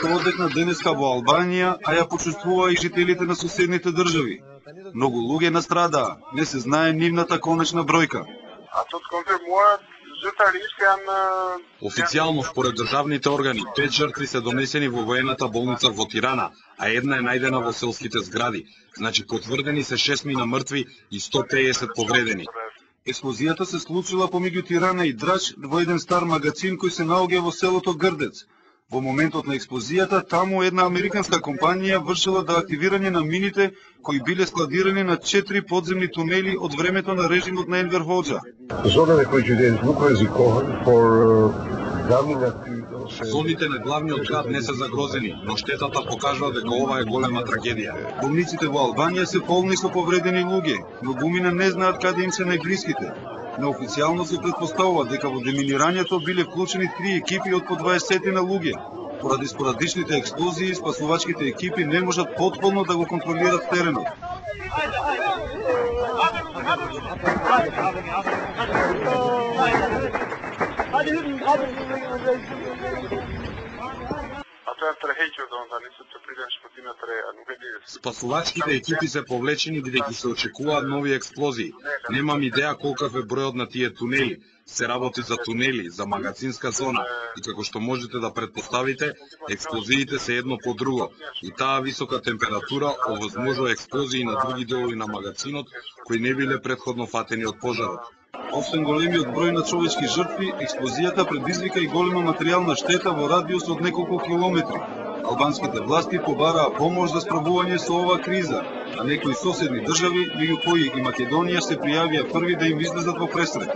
што одекна денеска во Албанија, а ја почувствуваа и жителите на соседните држави. Многу луѓе настрадаа, не се знае нивната конечна бројка. Официјално според државните органи, 5 жртви се донесени во воената болница во Тирана, а една е најдена во селските згради. Значи потврдени се 6 мина мртви и 150 повредени. Експлозијата се случила помеѓу Тирана и Драч во еден стар магазин кој се наоѓа во селото Грдец. Во моментот на експлозијата, таму една американска компанија вршила да активирање на мините кои биле складирани на 4 подземни тунели од времето на режимот на Енвер Хоџа. Зоните на главниот град не се загрозени, но штетата покажува дека ова е голема трагедија. Болниците во Албанија се полни со повредени луѓе, но гумина не знаат каде им се најблиските. Неофицијално се претпоставува дека во деминирањето биле вклучени 3 екипи од по 20 на луѓе. Поради спорадичните експлозии, спасувачките екипи не можат потполно да го контролират теренот. Спасувачките екипи се повлечени бидејќи се очекуваат нови експлозии. Немам идеја колкав е бројот на тие тунели. Се работи за тунели, за магазинска зона и како што можете да претпоставите, експлозиите се едно по друго и таа висока температура овозможува експлозии на други делови на магазинот кои не биле претходно фатени од пожарот. Освен големиот број на човечки жртви, експлозијата предизвика и голема материјална штета во радиус од неколку километри. Албанските власти побараа помош за справување со оваа криза, а некои соседни држави, меѓу кои и Македонија, се пријавија први да им излезат во пресрет.